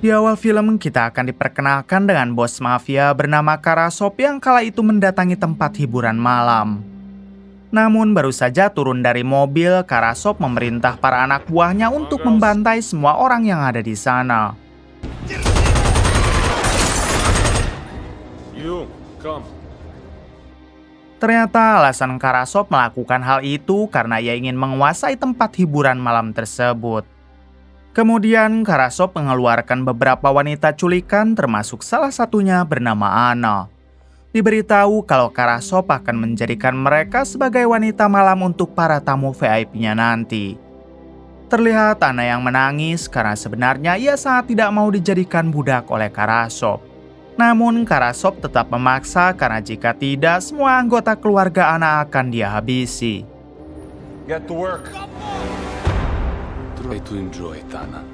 Di awal film, kita akan diperkenalkan dengan bos mafia bernama Karasop yang kala itu mendatangi tempat hiburan malam. Namun baru saja turun dari mobil, Karasop memerintah para anak buahnya untuk membantai semua orang yang ada di sana. Ternyata alasan Karasop melakukan hal itu karena ia ingin menguasai tempat hiburan malam tersebut. Kemudian Karasop mengeluarkan beberapa wanita culikan termasuk salah satunya bernama Ana. Diberitahu kalau Karasop akan menjadikan mereka sebagai wanita malam untuk para tamu VIP-nya nanti. Terlihat Ana yang menangis karena sebenarnya ia sangat tidak mau dijadikan budak oleh Karasop. Namun Karasop tetap memaksa karena jika tidak semua anggota keluarga Ana akan dia habisi. Get to work. Try to enjoy it, Ana.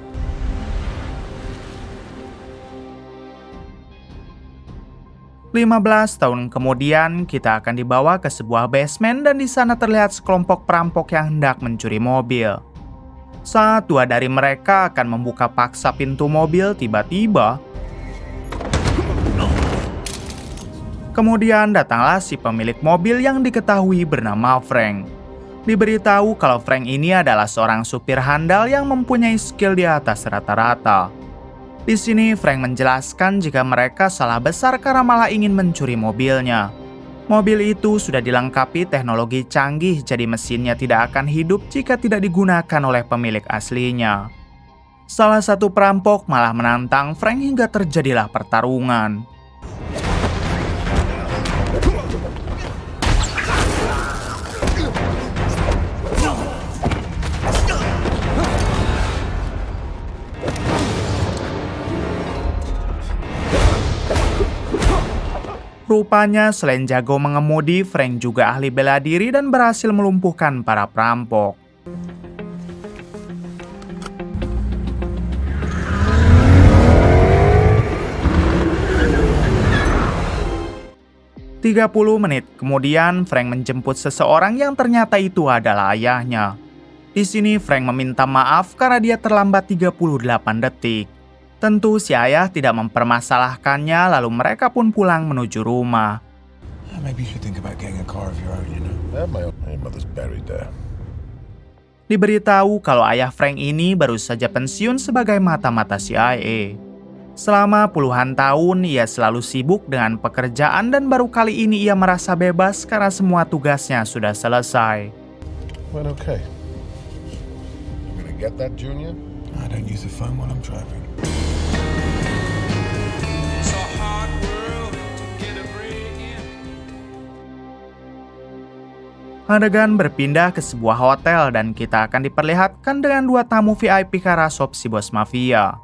15 tahun kemudian, kita akan dibawa ke sebuah basement dan di sana terlihat sekelompok perampok yang hendak mencuri mobil. Saat dua dari mereka akan membuka paksa pintu mobil, tiba-tiba kemudian datanglah si pemilik mobil yang diketahui bernama Frank. Diberitahu kalau Frank ini adalah seorang supir handal yang mempunyai skill di atas rata-rata. Di sini Frank menjelaskan jika mereka salah besar karena malah ingin mencuri mobilnya. Mobil itu sudah dilengkapi teknologi canggih, jadi mesinnya tidak akan hidup jika tidak digunakan oleh pemilik aslinya. Salah satu perampok malah menantang Frank hingga terjadilah pertarungan. Rupanya selain jago mengemudi, Frank juga ahli bela diri dan berhasil melumpuhkan para perampok. Tiga puluh menit kemudian, Frank menjemput seseorang yang ternyata itu adalah ayahnya. Di sini Frank meminta maaf karena dia terlambat 38 detik. Tentu si ayah tidak mempermasalahkannya, lalu mereka pun pulang menuju rumah. Diberitahu kalau ayah Frank ini baru saja pensiun sebagai mata-mata CIA. Selama puluhan tahun, ia selalu sibuk dengan pekerjaan dan baru kali ini ia merasa bebas karena semua tugasnya sudah selesai. Adegan berpindah ke sebuah hotel dan kita akan diperlihatkan dengan dua tamu VIP Karasop si bos mafia.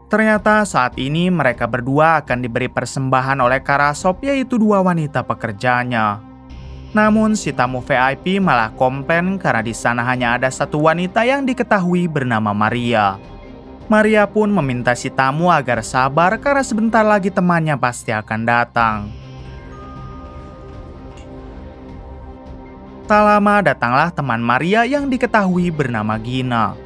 Ternyata saat ini mereka berdua akan diberi persembahan oleh Karasop, yaitu dua wanita pekerjanya. Namun si tamu VIP malah komplain karena di sana hanya ada satu wanita yang diketahui bernama Maria. Maria pun meminta si tamu agar sabar karena sebentar lagi temannya pasti akan datang. Tak lama datanglah teman Maria yang diketahui bernama Gina.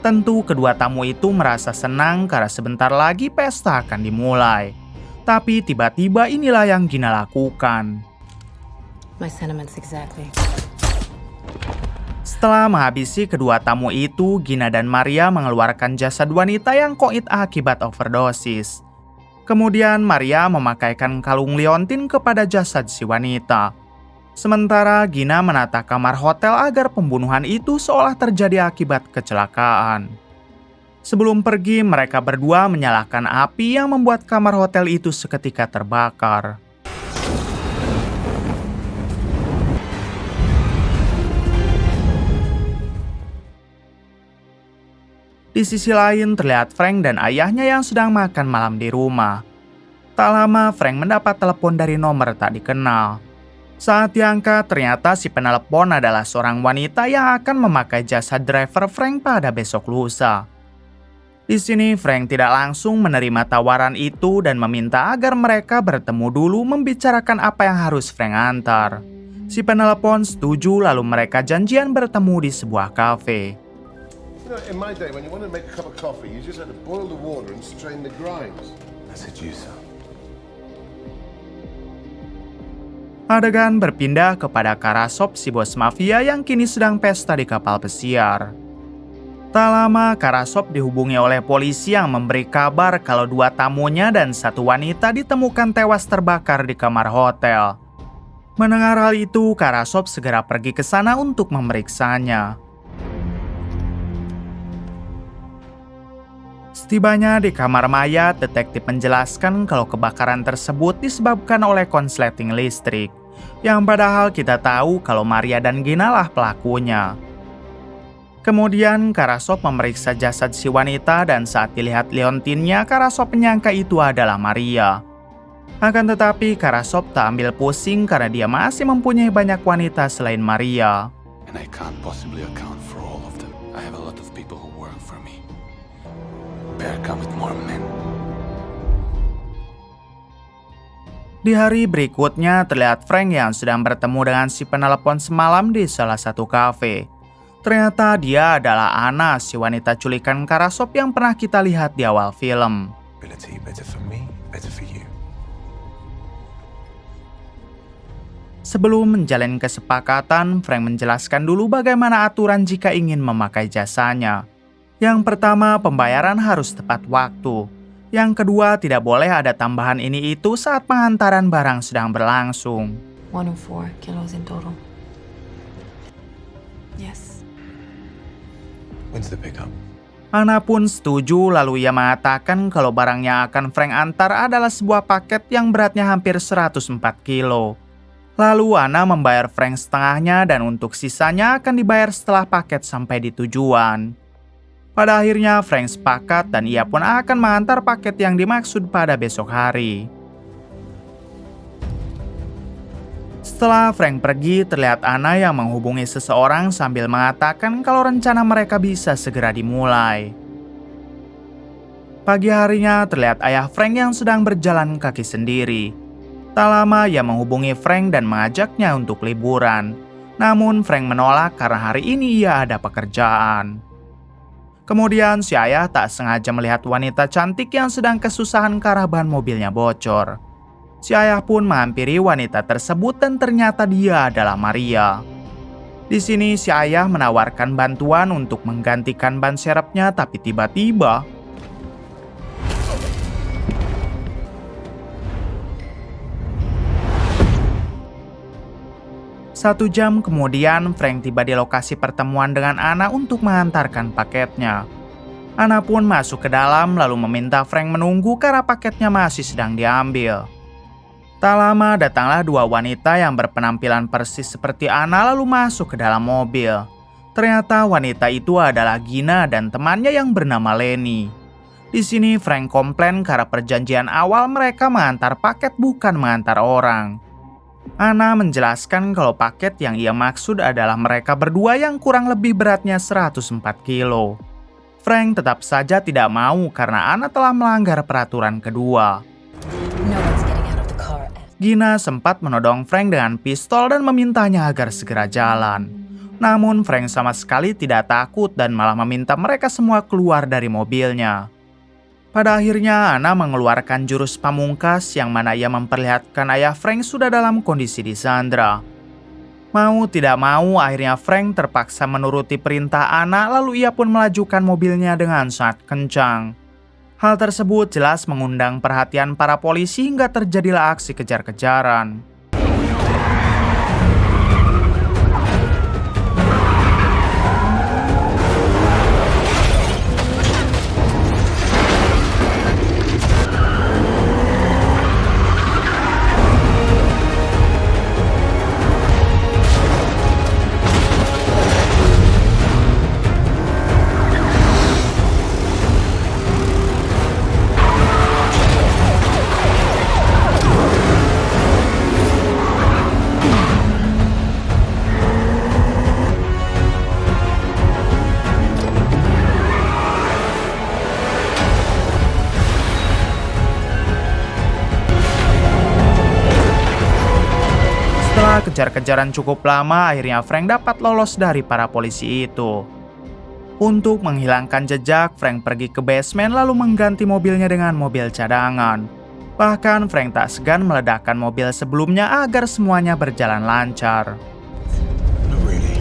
Tentu kedua tamu itu merasa senang karena sebentar lagi pesta akan dimulai. Tapi tiba-tiba inilah yang Gina lakukan. My sentiments exactly. Setelah menghabisi kedua tamu itu, Gina dan Maria mengeluarkan jasad wanita yang koit akibat overdosis. Kemudian Maria memakaikan kalung liontin kepada jasad si wanita. Sementara Gina menata kamar hotel agar pembunuhan itu seolah terjadi akibat kecelakaan. Sebelum pergi, mereka berdua menyalakan api yang membuat kamar hotel itu seketika terbakar. Di sisi lain terlihat Frank dan ayahnya yang sedang makan malam di rumah. Tak lama Frank mendapat telepon dari nomor tak dikenal. Saat diangkat, ternyata si penelepon adalah seorang wanita yang akan memakai jasa driver Frank pada besok lusa. Di sini Frank tidak langsung menerima tawaran itu dan meminta agar mereka bertemu dulu membicarakan apa yang harus Frank antar. Si penelepon setuju lalu mereka janjian bertemu di sebuah kafe. You know, in my day, when you wanted to make a cup of coffee, you just had to boil the water and strain the grinds. That's a juicer. Adegan berpindah kepada Karasov, si bos mafia yang kini sedang pesta di kapal pesiar. Tak lama, Karasov dihubungi oleh polisi yang memberi kabar kalau 2 tamunya dan 1 wanita ditemukan tewas terbakar di kamar hotel. Mendengar hal itu, Karasov segera pergi ke sana untuk memeriksanya. Setibanya di kamar mayat, detektif menjelaskan kalau kebakaran tersebut disebabkan oleh konsleting listrik, yang padahal kita tahu kalau Maria dan Gina lah pelakunya. Kemudian Karasov memeriksa jasad si wanita dan saat dilihat liontinnya, Karasov menyangka itu adalah Maria. Akan tetapi Karasov tak ambil pusing karena dia masih mempunyai banyak wanita selain Maria. And I can't possibly account for all of them. I have a lot of people who work for me. Better come with more men. Di hari berikutnya, terlihat Frank yang sedang bertemu dengan si penelepon semalam di salah satu kafe. Ternyata dia adalah Anna, si wanita culikan Karasov yang pernah kita lihat di awal film. Better for me, better for you. Sebelum menjalin kesepakatan, Frank menjelaskan dulu bagaimana aturan jika ingin memakai jasanya. Yang pertama, pembayaran harus tepat waktu. Yang kedua, tidak boleh ada tambahan ini itu saat pengantaran barang sedang berlangsung. 104 kilos in total. Yes. When's the pickup? Ana pun setuju, lalu ia mengatakan kalau barang yang akan Frank antar adalah sebuah paket yang beratnya hampir 104 kilo. Lalu Ana membayar Frank setengahnya dan untuk sisanya akan dibayar setelah paket sampai di tujuan. Pada akhirnya Frank sepakat dan ia pun akan mengantar paket yang dimaksud pada besok hari. Setelah Frank pergi, terlihat Ana yang menghubungi seseorang sambil mengatakan kalau rencana mereka bisa segera dimulai. Pagi harinya terlihat ayah Frank yang sedang berjalan kaki sendiri. Tak lama ia menghubungi Frank dan mengajaknya untuk liburan. Namun Frank menolak karena hari ini ia ada pekerjaan. Kemudian si ayah tak sengaja melihat wanita cantik yang sedang kesusahan karena ban mobilnya bocor. Si ayah pun menghampiri wanita tersebut dan ternyata dia adalah Maria. Di sini si ayah menawarkan bantuan untuk menggantikan ban serepnya, tapi tiba-tiba 1 jam kemudian, Frank tiba di lokasi pertemuan dengan Ana untuk mengantarkan paketnya. Ana pun masuk ke dalam lalu meminta Frank menunggu karena paketnya masih sedang diambil. Tak lama datanglah 2 wanita yang berpenampilan persis seperti Ana lalu masuk ke dalam mobil. Ternyata wanita itu adalah Gina dan temannya yang bernama Lenny. Di sini Frank komplain karena perjanjian awal mereka mengantar paket bukan mengantar orang. Ana menjelaskan kalau paket yang ia maksud adalah mereka berdua yang kurang lebih beratnya 104 kilo. Frank tetap saja tidak mau karena Ana telah melanggar peraturan kedua. No one's getting out of the car. Gina sempat menodong Frank dengan pistol dan memintanya agar segera jalan. Namun Frank sama sekali tidak takut dan malah meminta mereka semua keluar dari mobilnya. Pada akhirnya Ana mengeluarkan jurus pamungkas yang mana ia memperlihatkan ayah Frank sudah dalam kondisi disandra. Mau tidak mau akhirnya Frank terpaksa menuruti perintah Ana lalu ia pun melajukan mobilnya dengan sangat kencang. Hal tersebut jelas mengundang perhatian para polisi hingga terjadilah aksi kejar-kejaran. Setelah kejar-kejaran cukup lama, akhirnya Frank dapat lolos dari para polisi itu. Untuk menghilangkan jejak, Frank pergi ke basement lalu mengganti mobilnya dengan mobil cadangan. Bahkan Frank tak segan meledakkan mobil sebelumnya agar semuanya berjalan lancar. Not really.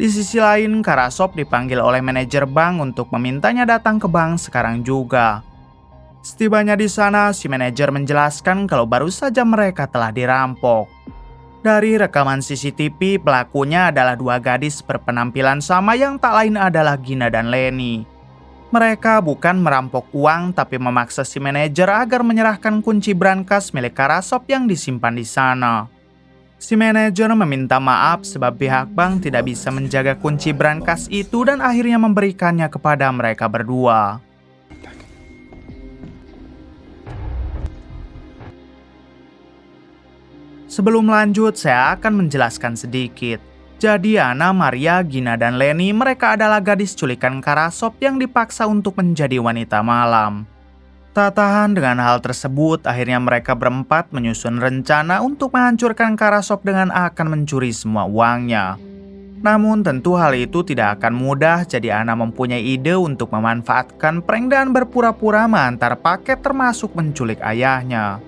Di sisi lain, Karasov dipanggil oleh manajer bank untuk memintanya datang ke bank sekarang juga. Setibanya di sana, si manajer menjelaskan kalau baru saja mereka telah dirampok. Dari rekaman CCTV, pelakunya adalah dua gadis berpenampilan sama yang tak lain adalah Gina dan Lenny. Mereka bukan merampok uang, tapi memaksa si manajer agar menyerahkan kunci brankas milik Karasov yang disimpan di sana. Si manajer meminta maaf sebab pihak bank tidak bisa menjaga kunci brankas itu dan akhirnya memberikannya kepada mereka berdua. Sebelum lanjut, saya akan menjelaskan sedikit. Jadi Anna, Maria, Gina, dan Lenny mereka adalah gadis culikan Karasov yang dipaksa untuk menjadi wanita malam. Tak tahan dengan hal tersebut, akhirnya mereka berempat menyusun rencana untuk menghancurkan Karasov dengan akan mencuri semua uangnya. Namun tentu hal itu tidak akan mudah, jadi Anna mempunyai ide untuk memanfaatkan prank dan berpura-pura mengantar paket termasuk menculik ayahnya.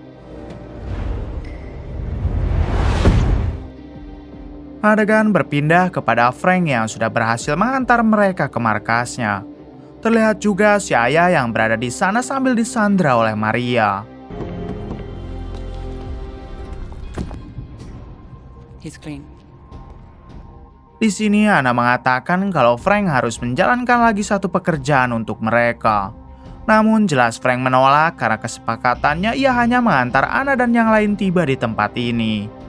Adegan berpindah kepada Frank yang sudah berhasil mengantar mereka ke markasnya. Terlihat juga si ayah yang berada di sana sambil disandra oleh Maria. He's clean. Di sini Anna mengatakan kalau Frank harus menjalankan lagi satu pekerjaan untuk mereka. Namun jelas Frank menolak karena kesepakatannya ia hanya mengantar Anna dan yang lain tiba di tempat ini.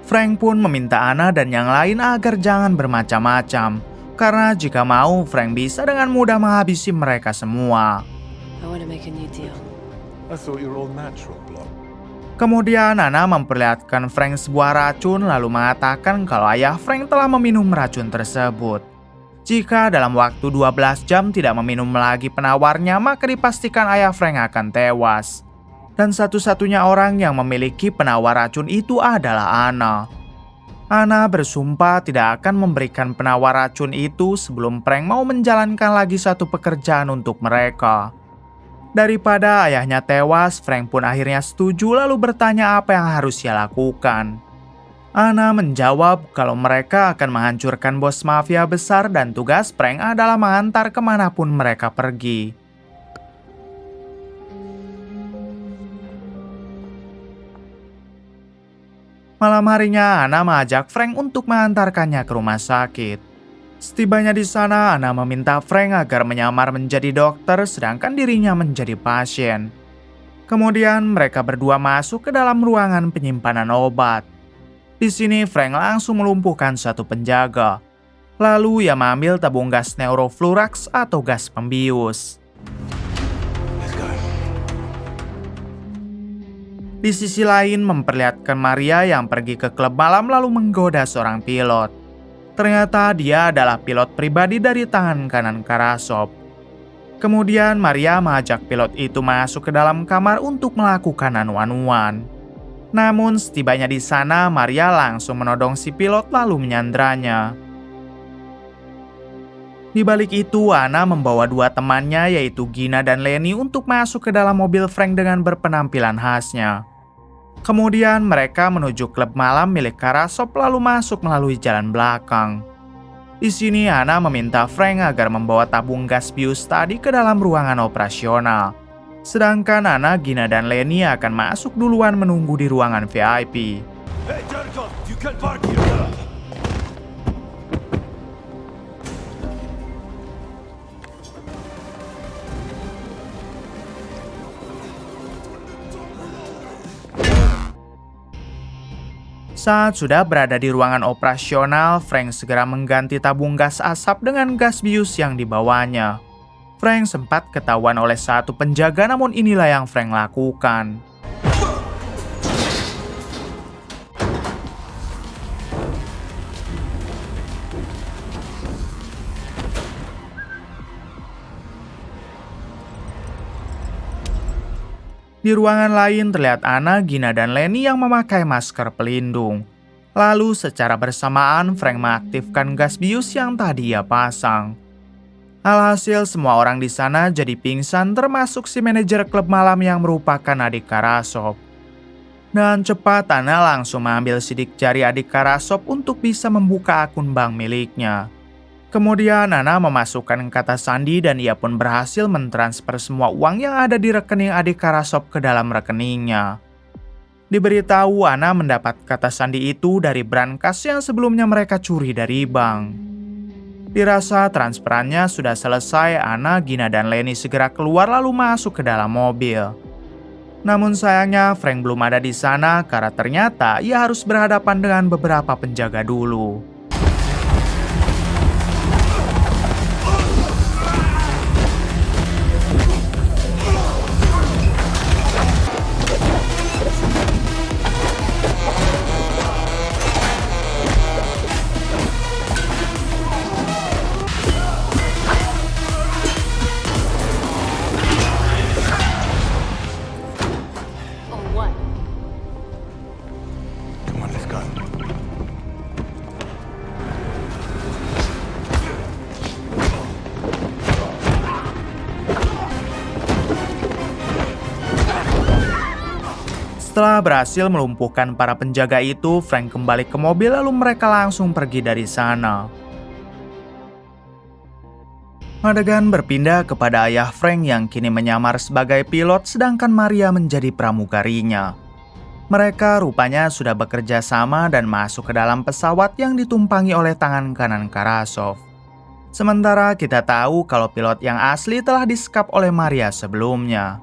Frank pun meminta Anna dan yang lain agar jangan bermacam-macam, karena jika mau, Frank bisa dengan mudah menghabisi mereka semua. I want to make a new deal. I thought you were all natural blood. Kemudian Anna memperlihatkan Frank sebuah racun lalu mengatakan kalau ayah Frank telah meminum racun tersebut. Jika dalam waktu 12 jam tidak meminum lagi penawarnya, maka dipastikan ayah Frank akan tewas. Dan satu-satunya orang yang memiliki penawar racun itu adalah Anna. Anna bersumpah tidak akan memberikan penawar racun itu sebelum Frank mau menjalankan lagi satu pekerjaan untuk mereka. Daripada ayahnya tewas, Frank pun akhirnya setuju lalu bertanya apa yang harus ia lakukan. Anna menjawab kalau mereka akan menghancurkan bos mafia besar dan tugas Frank adalah mengantar kemanapun mereka pergi. Malam harinya, Anna mengajak Frank untuk mengantarkannya ke rumah sakit. Setibanya di sana, Anna meminta Frank agar menyamar menjadi dokter sedangkan dirinya menjadi pasien. Kemudian mereka berdua masuk ke dalam ruangan penyimpanan obat. Di sini Frank langsung melumpuhkan satu penjaga. Lalu ia mengambil tabung gas neuroflurax atau gas pembius. Di sisi lain memperlihatkan Maria yang pergi ke klub malam lalu menggoda seorang pilot. Ternyata dia adalah pilot pribadi dari tangan kanan Karasov. Kemudian Maria mengajak pilot itu masuk ke dalam kamar untuk melakukan 911. Namun setibanya di sana Maria langsung menodong si pilot lalu menyandranya. Di balik itu Anna membawa dua temannya yaitu Gina dan Lenny untuk masuk ke dalam mobil Frank dengan berpenampilan khasnya. Kemudian mereka menuju klub malam milik Karasov lalu masuk melalui jalan belakang. Di sini Anna meminta Frank agar membawa tabung gas bius tadi ke dalam ruangan operasional. Sedangkan Anna, Gina, dan Lenny akan masuk duluan menunggu di ruangan VIP. Hey, Jarkov, you can park here. Saat sudah berada di ruangan operasional, Frank segera mengganti tabung gas asap dengan gas bius yang dibawanya. Frank sempat ketahuan oleh satu penjaga, namun inilah yang Frank lakukan. Di ruangan lain terlihat Anna, Gina, dan Lenny yang memakai masker pelindung. Lalu secara bersamaan Frank mengaktifkan gas bius yang tadi ia pasang. Alhasil semua orang di sana jadi pingsan termasuk si manajer klub malam yang merupakan adik Karasov. Dan cepat Anna langsung mengambil sidik jari adik Karasov untuk bisa membuka akun bank miliknya. Kemudian Anna memasukkan kata sandi dan ia pun berhasil mentransfer semua uang yang ada di rekening adik Karasov ke dalam rekeningnya. Diberitahu Anna mendapat kata sandi itu dari brankas yang sebelumnya mereka curi dari bank. Dirasa transferannya sudah selesai, Anna, Gina, dan Lenny segera keluar lalu masuk ke dalam mobil. Namun sayangnya Frank belum ada di sana karena ternyata ia harus berhadapan dengan beberapa penjaga dulu. Oh, what? Come on, let's go. Setelah berhasil melumpuhkan para penjaga itu, Frank kembali ke mobil lalu mereka langsung pergi dari sana. Adegan berpindah kepada ayah Frank yang kini menyamar sebagai pilot sedangkan Maria menjadi pramugarinya. Mereka rupanya sudah bekerja sama dan masuk ke dalam pesawat yang ditumpangi oleh tangan kanan Karasov. Sementara kita tahu kalau pilot yang asli telah disekap oleh Maria sebelumnya.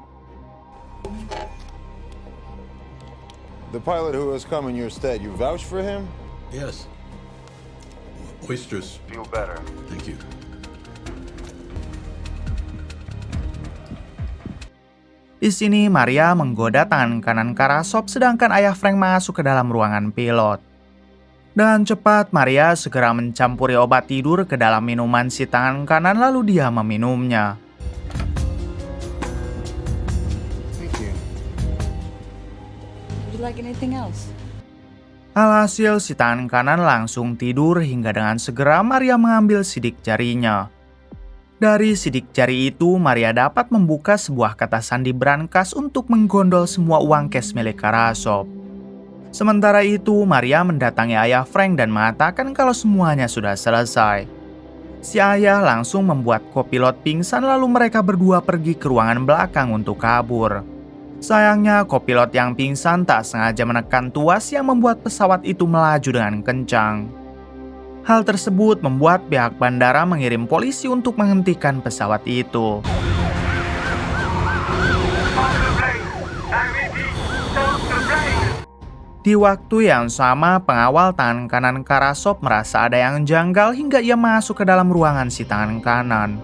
The pilot who has come in your stead, you vouch for him? Yes. Oysters. Feel better. Thank you. Di sini Maria menggoda tangan kanan Karasov sedangkan ayah Frank masuk ke dalam ruangan pilot. Dengan cepat Maria segera mencampuri obat tidur ke dalam minuman si tangan kanan lalu dia meminumnya. Thank you. Would you like anything else? Alhasil si tangan kanan langsung tidur hingga dengan segera Maria mengambil sidik jarinya. Dari sidik jari itu, Maria dapat membuka sebuah kata sandi brankas untuk menggondol semua uang cash milik Karasov. Sementara itu, Maria mendatangi ayah Frank dan mengatakan kalau semuanya sudah selesai. Si ayah langsung membuat kopilot pingsan lalu mereka berdua pergi ke ruangan belakang untuk kabur. Sayangnya, kopilot yang pingsan tak sengaja menekan tuas yang membuat pesawat itu melaju dengan kencang. Hal tersebut membuat pihak bandara mengirim polisi untuk menghentikan pesawat itu. Di waktu yang sama, pengawal tangan kanan Karasov merasa ada yang janggal hingga ia masuk ke dalam ruangan si tangan kanan.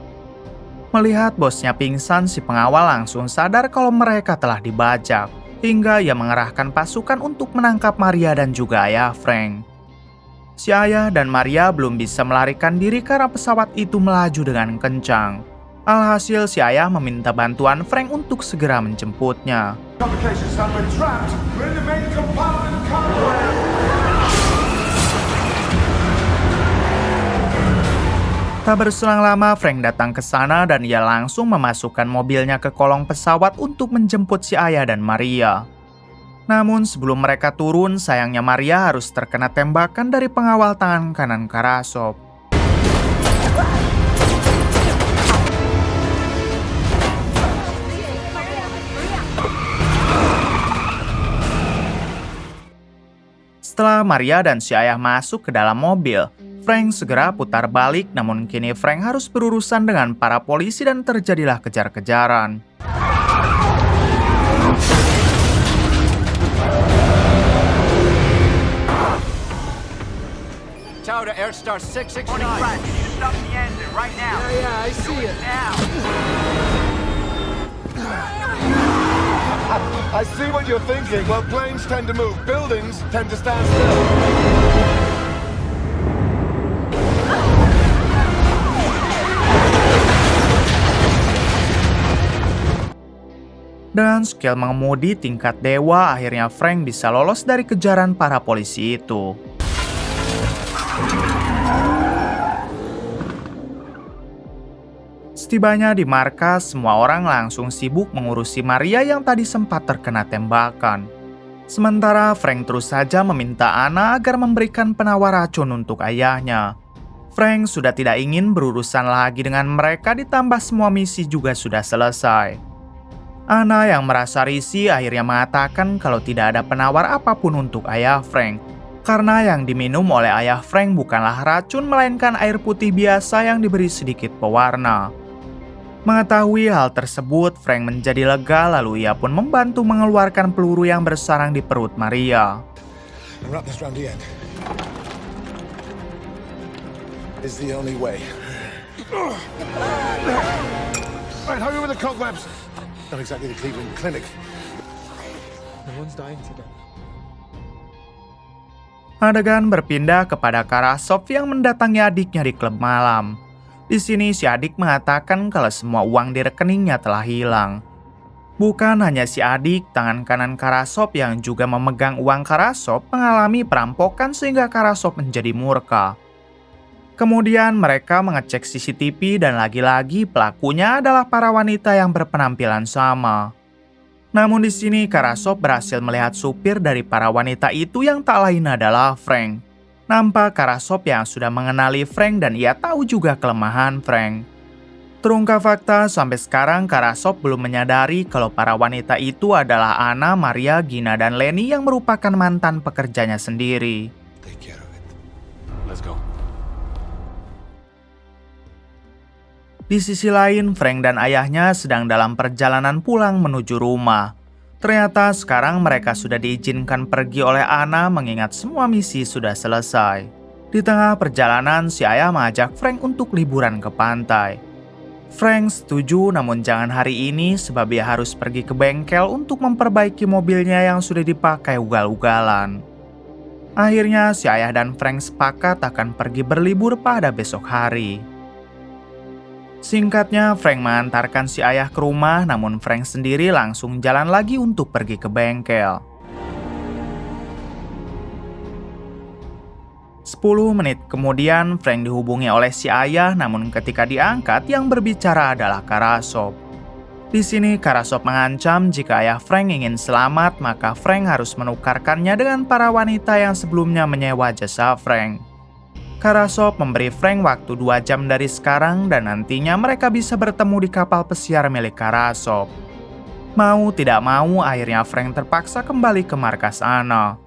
Melihat bosnya pingsan, si pengawal langsung sadar kalau mereka telah dibajak, hingga ia mengerahkan pasukan untuk menangkap Maria dan juga ayah Frank. Si ayah dan Maria belum bisa melarikan diri karena pesawat itu melaju dengan kencang. Alhasil si ayah meminta bantuan Frank untuk segera menjemputnya. Tak berselang lama Frank datang ke sana dan ia langsung memasukkan mobilnya ke kolong pesawat untuk menjemput si ayah dan Maria. Namun sebelum mereka turun, sayangnya Maria harus terkena tembakan dari pengawal tangan kanan Karasov. Setelah Maria dan si ayah masuk ke dalam mobil, Frank segera putar balik, namun kini Frank harus berurusan dengan para polisi dan terjadilah kejar-kejaran. Tower to Airstar 669. You need to stop the engine right now. Yeah, I see it. Now. I see what you're thinking. Well, planes tend to move. Buildings tend to stand still. Dengan skill mengemudi tingkat dewa, akhirnya Frank bisa lolos dari kejaran para polisi itu. Setibanya di markas, semua orang langsung sibuk mengurusi Maria yang tadi sempat terkena tembakan. Sementara Frank terus saja meminta Anna agar memberikan penawar racun untuk ayahnya. Frank sudah tidak ingin berurusan lagi dengan mereka, ditambah semua misi juga sudah selesai. Anna yang merasa risih akhirnya mengatakan kalau tidak ada penawar apapun untuk ayah Frank. Karena yang diminum oleh ayah Frank bukanlah racun, melainkan air putih biasa yang diberi sedikit pewarna. Mengetahui hal tersebut, Frank menjadi lega, lalu ia pun membantu mengeluarkan peluru yang bersarang di perut Maria. And wrap this round the end. Is the only way. Right, hurry with the cobwebs. Not exactly the Cleveland Clinic. No one's dying today. Adegan berpindah kepada Karasov yang mendatangi adiknya di klub malam. Di sini si adik mengatakan kalau semua uang di rekeningnya telah hilang. Bukan hanya si adik, tangan kanan Karasov yang juga memegang uang Karasov mengalami perampokan sehingga Karasov menjadi murka. Kemudian mereka mengecek CCTV dan lagi-lagi pelakunya adalah para wanita yang berpenampilan sama. Namun di sini Karasov berhasil melihat supir dari para wanita itu yang tak lain adalah Frank. Nampak Karasov yang sudah mengenali Frank dan ia tahu juga kelemahan Frank. Terungkap fakta, sampai sekarang Karasov belum menyadari kalau para wanita itu adalah Anna, Maria, Gina, dan Lenny yang merupakan mantan pekerjanya sendiri. Take care of it. Let's go. Di sisi lain, Frank dan ayahnya sedang dalam perjalanan pulang menuju rumah. Ternyata sekarang mereka sudah diizinkan pergi oleh Anna mengingat semua misi sudah selesai. Di tengah perjalanan, si ayah mengajak Frank untuk liburan ke pantai. Frank setuju, namun jangan hari ini sebab ia harus pergi ke bengkel untuk memperbaiki mobilnya yang sudah dipakai ugal-ugalan. Akhirnya si ayah dan Frank sepakat akan pergi berlibur pada besok hari. Singkatnya, Frank mengantarkan si ayah ke rumah, namun Frank sendiri langsung jalan lagi untuk pergi ke bengkel. 10 menit kemudian, Frank dihubungi oleh si ayah, namun ketika diangkat, yang berbicara adalah Karasov. Di sini, Karasov mengancam jika ayah Frank ingin selamat, maka Frank harus menukarkannya dengan para wanita yang sebelumnya menyewa jasa Frank. Karasov memberi Frank waktu 2 jam dari sekarang dan nantinya mereka bisa bertemu di kapal pesiar milik Karasov. Mau tidak mau, akhirnya Frank terpaksa kembali ke markas Anna.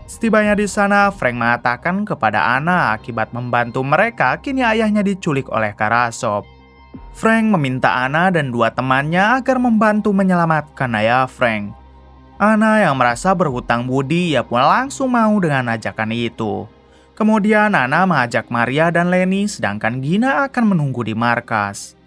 Setibanya di sana, Frank mengatakan kepada Anna akibat membantu mereka, kini ayahnya diculik oleh Karasov. Frank meminta Anna dan 2 temannya agar membantu menyelamatkan ayah Frank. Anna yang merasa berhutang budi, ia pun langsung mau dengan ajakan itu. Kemudian Anna mengajak Maria dan Lenny, sedangkan Gina akan menunggu di markas.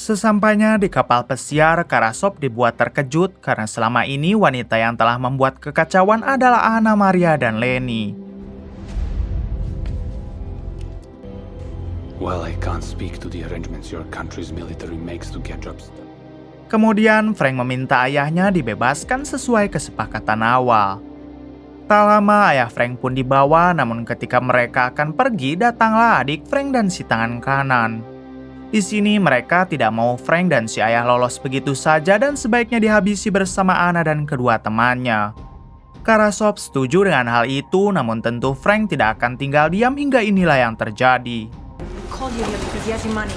Sesampainya di kapal pesiar, Karasov dibuat terkejut karena selama ini wanita yang telah membuat kekacauan adalah Anna, Maria, dan Lenny. Well, I can't speak to the arrangements your country's military makes to get jobs done. Kemudian Frank meminta ayahnya dibebaskan sesuai kesepakatan awal. Tak lama ayah Frank pun dibawa, namun ketika mereka akan pergi, datanglah adik Frank dan si tangan kanan. Di sini mereka tidak mau Frank dan si ayah lolos begitu saja dan sebaiknya dihabisi bersama Anna dan kedua temannya. Karasov setuju dengan hal itu, namun tentu Frank tidak akan tinggal diam hingga inilah yang terjadi. Call you here because he has your money.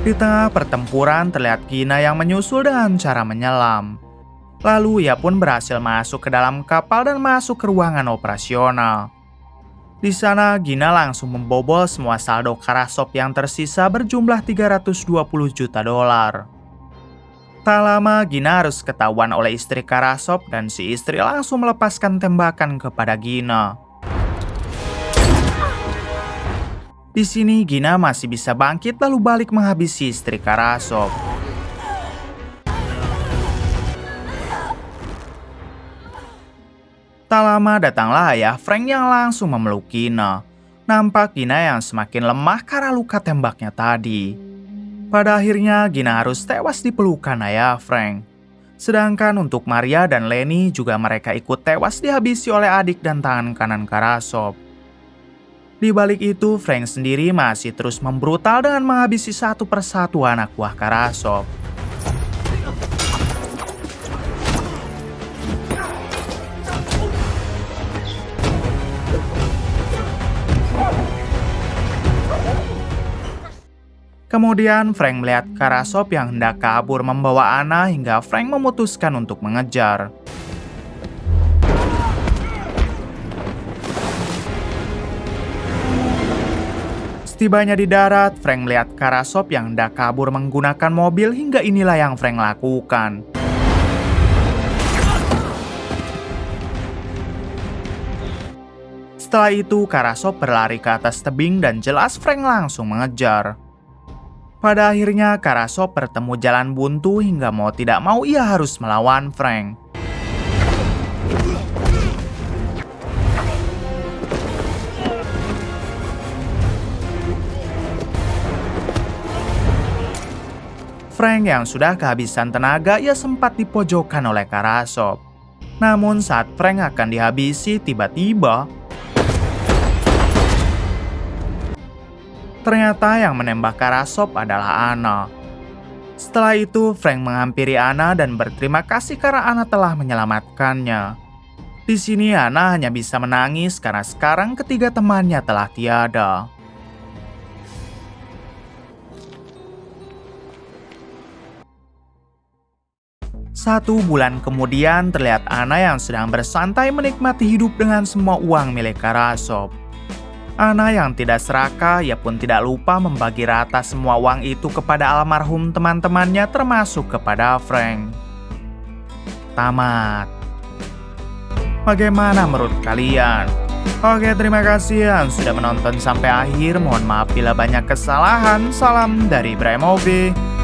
Di tengah pertempuran terlihat Gina yang menyusul dengan cara menyelam. Lalu ia pun berhasil masuk ke dalam kapal dan masuk ke ruangan operasional. Di sana Gina langsung membobol semua saldo Karasov yang tersisa berjumlah 320 juta dolar. Tak lama Gina harus ketahuan oleh istri Karasov dan si istri langsung melepaskan tembakan kepada Gina. Di sini Gina masih bisa bangkit lalu balik menghabisi istri Karasov. Tak lama datanglah ayah Frank yang langsung memeluk Gina. Nampak Gina yang semakin lemah karena luka tembaknya tadi. Pada akhirnya Gina harus tewas di pelukan ayah Frank. Sedangkan untuk Maria dan Lenny juga mereka ikut tewas dihabisi oleh adik dan tangan kanan Karasov. Di balik itu, Frank sendiri masih terus membrutal dengan menghabisi satu persatu anak buah Karasov. Kemudian Frank melihat Karasov yang hendak kabur membawa Anna hingga Frank memutuskan untuk mengejar. Setibanya di darat, Frank melihat Karasov yang hendak kabur menggunakan mobil hingga inilah yang Frank lakukan. Setelah itu, Karasov berlari ke atas tebing dan jelas Frank langsung mengejar. Pada akhirnya, Karasov bertemu jalan buntu hingga mau tidak mau ia harus melawan Frank. Frank yang sudah kehabisan tenaga, ia sempat dipojokkan oleh Karasov. Namun saat Frank akan dihabisi, tiba-tiba ternyata yang menembak Karasov adalah Anna. Setelah itu, Frank menghampiri Anna dan berterima kasih karena Anna telah menyelamatkannya. Di sini Anna hanya bisa menangis karena sekarang ketiga temannya telah tiada. Satu bulan kemudian terlihat Anna yang sedang bersantai menikmati hidup dengan semua uang milik Karasov. Anna yang tidak serakah, ia pun tidak lupa membagi rata semua uang itu kepada almarhum teman-temannya termasuk kepada Frank. Tamat. Bagaimana menurut kalian? Oke, terima kasih yang sudah menonton sampai akhir. Mohon maaf bila banyak kesalahan. Salam dari Braimovi.